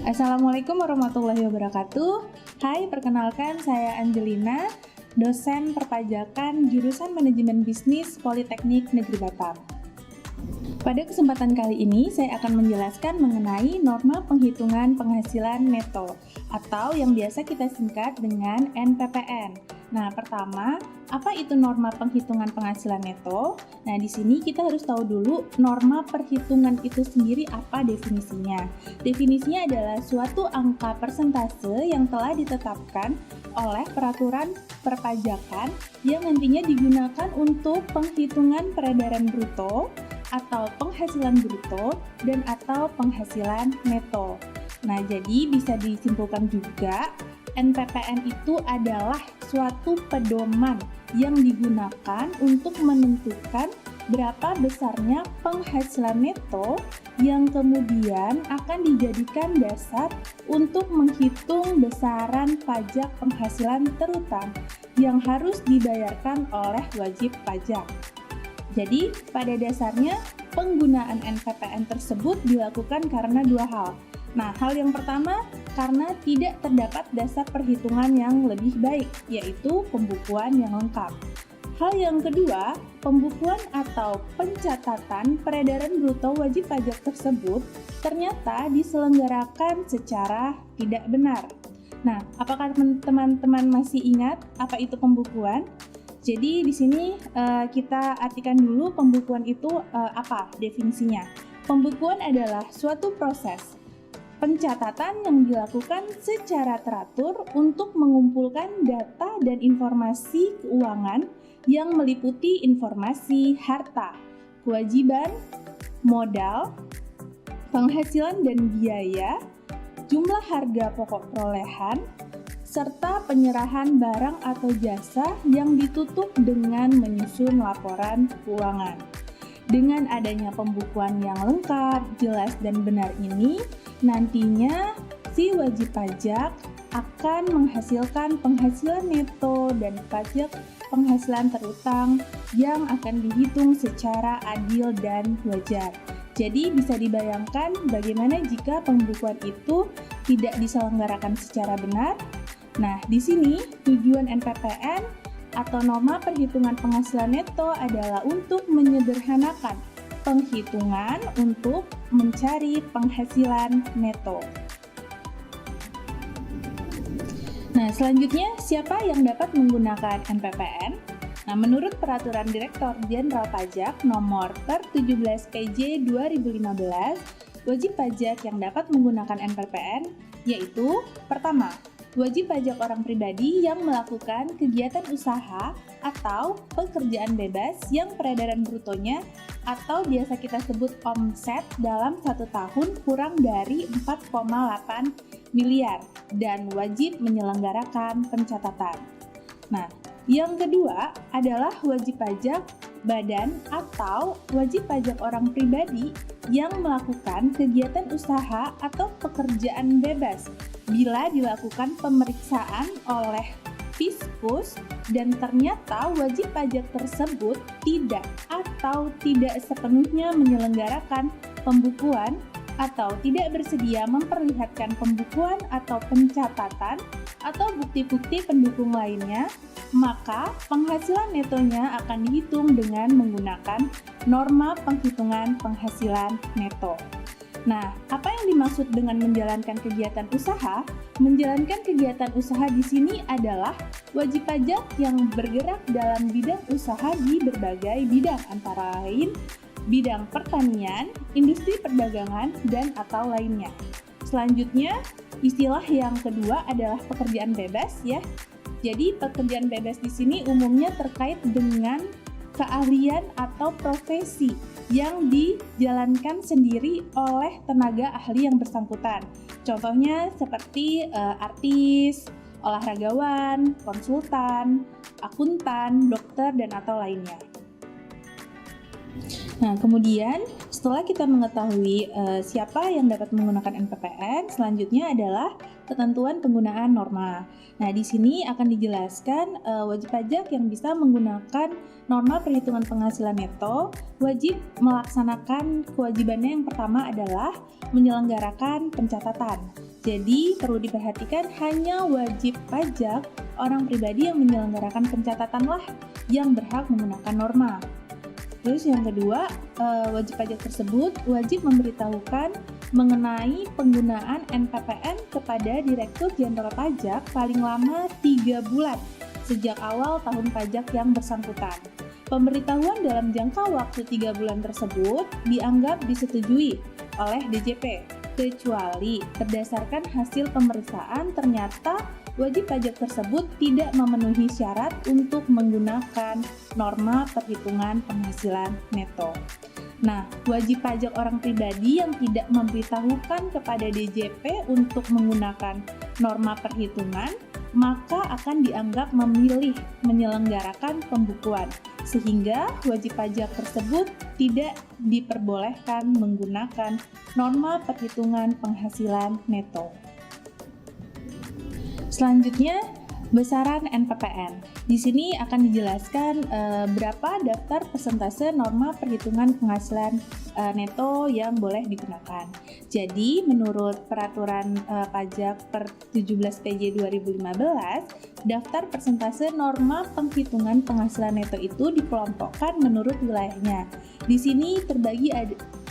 Assalamualaikum warahmatullahi wabarakatuh. Hai, perkenalkan saya Angelina, dosen perpajakan jurusan Manajemen Bisnis Politeknik Negeri Batam. Pada kesempatan kali ini, saya akan menjelaskan mengenai norma penghitungan penghasilan neto atau yang biasa kita singkat dengan NPPN. Nah, pertama, apa itu norma penghitungan penghasilan neto? Nah, di sini kita harus tahu dulu norma perhitungan itu sendiri apa definisinya. Definisinya adalah suatu angka persentase yang telah ditetapkan oleh peraturan perpajakan yang nantinya digunakan untuk penghitungan peredaran bruto atau penghasilan bruto dan atau penghasilan neto. Nah, jadi bisa disimpulkan juga NPPN itu adalah suatu pedoman yang digunakan untuk menentukan berapa besarnya penghasilan neto yang kemudian akan dijadikan dasar untuk menghitung besaran pajak penghasilan terutama yang harus dibayarkan oleh wajib pajak. Jadi, pada dasarnya penggunaan NPPN tersebut dilakukan karena dua hal. Nah, hal yang pertama, karena tidak terdapat dasar perhitungan yang lebih baik, yaitu pembukuan yang lengkap. Hal yang kedua, pembukuan atau pencatatan peredaran bruto wajib pajak tersebut ternyata diselenggarakan secara tidak benar. Nah, apakah teman-teman masih ingat apa itu pembukuan? Jadi di sini kita artikan dulu pembukuan itu apa definisinya. Pembukuan adalah suatu proses pencatatan yang dilakukan secara teratur untuk mengumpulkan data dan informasi keuangan yang meliputi informasi harta, kewajiban, modal, penghasilan dan biaya, jumlah harga pokok perolehan, serta penyerahan barang atau jasa yang ditutup dengan menyusun laporan keuangan. Dengan adanya pembukuan yang lengkap, jelas, dan benar ini, nantinya si wajib pajak akan menghasilkan penghasilan neto dan pajak penghasilan terutang yang akan dihitung secara adil dan wajar. Jadi bisa dibayangkan bagaimana jika pembukuan itu tidak diselenggarakan secara benar. Nah, di sini tujuan NPPN atau norma perhitungan penghasilan neto adalah untuk menyederhanakan penghitungan untuk mencari penghasilan neto. Nah, selanjutnya siapa yang dapat menggunakan NPPN? Nah, menurut Peraturan Direktur Jenderal Pajak Nomor Per-17 PJ 2015, wajib pajak yang dapat menggunakan NPPN yaitu pertama, wajib pajak orang pribadi yang melakukan kegiatan usaha atau pekerjaan bebas yang peredaran brutonya atau biasa kita sebut omset dalam 1 tahun kurang dari 4,8 miliar dan wajib menyelenggarakan pencatatan. Nah, yang kedua adalah wajib pajak badan atau wajib pajak orang pribadi yang melakukan kegiatan usaha atau pekerjaan bebas bila dilakukan pemeriksaan oleh Fiskus dan ternyata wajib pajak tersebut tidak atau tidak sepenuhnya menyelenggarakan pembukuan atau tidak bersedia memperlihatkan pembukuan atau pencatatan atau bukti-bukti pendukung lainnya, maka penghasilan netonya akan dihitung dengan menggunakan norma penghitungan penghasilan neto. Nah, apa yang dimaksud dengan menjalankan kegiatan usaha? Menjalankan kegiatan usaha di sini adalah wajib pajak yang bergerak dalam bidang usaha di berbagai bidang, antara lain bidang pertanian, industri perdagangan, dan atau lainnya. Selanjutnya, istilah yang kedua adalah pekerjaan bebas ya. Jadi, pekerjaan bebas di sini umumnya terkait dengan keahlian atau profesi yang dijalankan sendiri oleh tenaga ahli yang bersangkutan. Contohnya seperti artis, olahragawan, konsultan, akuntan, dokter, dan atau lainnya. Nah, kemudian setelah kita mengetahui siapa yang dapat menggunakan NPPN, selanjutnya adalah ketentuan penggunaan norma. Nah, di sini akan dijelaskan wajib pajak yang bisa menggunakan norma perhitungan penghasilan neto wajib melaksanakan kewajibannya. Yang pertama adalah menyelenggarakan pencatatan. Jadi, perlu diperhatikan hanya wajib pajak orang pribadi yang menyelenggarakan pencatatanlah yang berhak menggunakan norma. Terus yang kedua, wajib pajak tersebut wajib memberitahukan mengenai penggunaan NPPN kepada Direktur Jenderal Pajak paling lama 3 bulan sejak awal tahun pajak yang bersangkutan. Pemberitahuan dalam jangka waktu 3 bulan tersebut dianggap disetujui oleh DJP, kecuali berdasarkan hasil pemeriksaan ternyata wajib pajak tersebut tidak memenuhi syarat untuk menggunakan norma perhitungan penghasilan neto. Nah, wajib pajak orang pribadi yang tidak memberitahukan kepada DJP untuk menggunakan norma perhitungan, maka akan dianggap memilih menyelenggarakan pembukuan, sehingga wajib pajak tersebut tidak diperbolehkan menggunakan norma perhitungan penghasilan neto. Selanjutnya, besaran NPPN. Di sini akan dijelaskan berapa daftar persentase norma perhitungan penghasilan neto yang boleh digunakan. Jadi, menurut Peraturan Pajak per 17 PJ 2015, daftar persentase norma penghitungan penghasilan neto itu dikelompokkan menurut wilayahnya. Di sini terbagi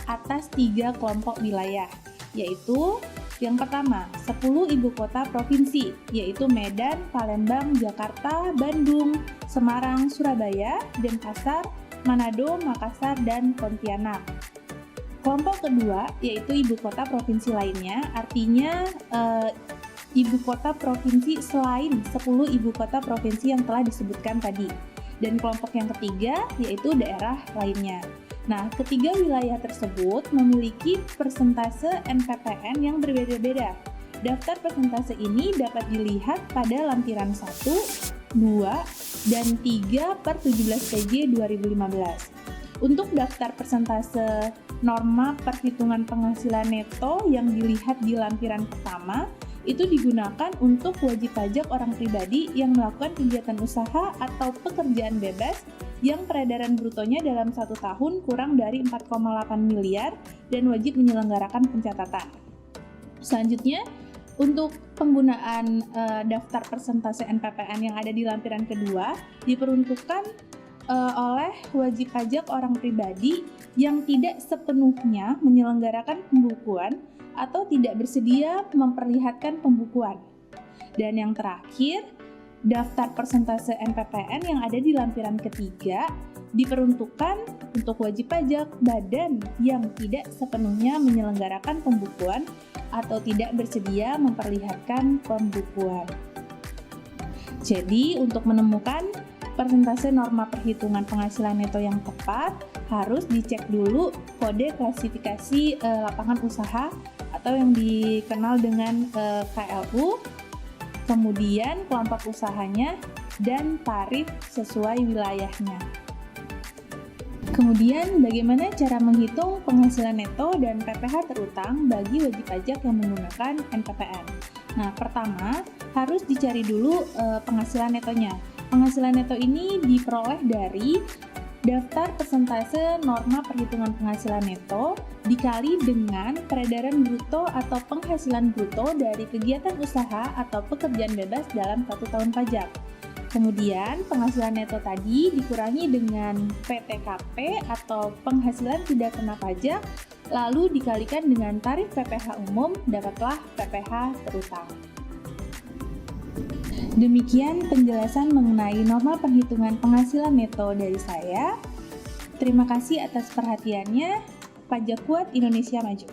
atas 3 kelompok wilayah, yaitu yang pertama, 10 ibu kota provinsi, yaitu Medan, Palembang, Jakarta, Bandung, Semarang, Surabaya, Denpasar, Manado, Makassar, dan Pontianak. Kelompok kedua, yaitu ibu kota provinsi lainnya, artinya ibu kota provinsi selain 10 ibu kota provinsi yang telah disebutkan tadi. Dan kelompok yang ketiga, yaitu daerah lainnya. Nah, ketiga wilayah tersebut memiliki persentase NPPN yang berbeda-beda. Daftar persentase ini dapat dilihat pada lampiran 1, 2, dan 3 per 17 PJ 2015. Untuk daftar persentase norma perhitungan penghasilan neto yang dilihat di lampiran pertama, itu digunakan untuk wajib pajak orang pribadi yang melakukan kegiatan usaha atau pekerjaan bebas yang peredaran brutonya dalam 1 tahun kurang dari 4,8 miliar dan wajib menyelenggarakan pencatatan. Selanjutnya, untuk penggunaan daftar persentase NPPN yang ada di lampiran kedua diperuntukkan oleh wajib pajak orang pribadi yang tidak sepenuhnya menyelenggarakan pembukuan atau tidak bersedia memperlihatkan pembukuan. Dan yang terakhir, daftar persentase NPPN yang ada di lampiran ketiga diperuntukkan untuk wajib pajak badan yang tidak sepenuhnya menyelenggarakan pembukuan atau tidak bersedia memperlihatkan pembukuan. Jadi, untuk menemukan persentase norma perhitungan penghasilan neto yang tepat, harus dicek dulu kode klasifikasi lapangan usaha atau yang dikenal dengan KLU, kemudian kelompok usahanya, dan tarif sesuai wilayahnya. Kemudian, bagaimana cara menghitung penghasilan neto dan PPh terutang bagi wajib pajak yang menggunakan NPPN? Nah, pertama, harus dicari dulu penghasilan netonya. Penghasilan neto ini diperoleh dari daftar persentase norma perhitungan penghasilan neto dikali dengan peredaran bruto atau penghasilan bruto dari kegiatan usaha atau pekerjaan bebas dalam 1 tahun pajak. Kemudian penghasilan neto tadi dikurangi dengan PTKP atau penghasilan tidak kena pajak, lalu dikalikan dengan tarif PPh umum, dapatlah PPh terutang. Demikian penjelasan mengenai norma perhitungan penghasilan neto dari saya. Terima kasih atas perhatiannya. Pajak Kuat Indonesia Maju.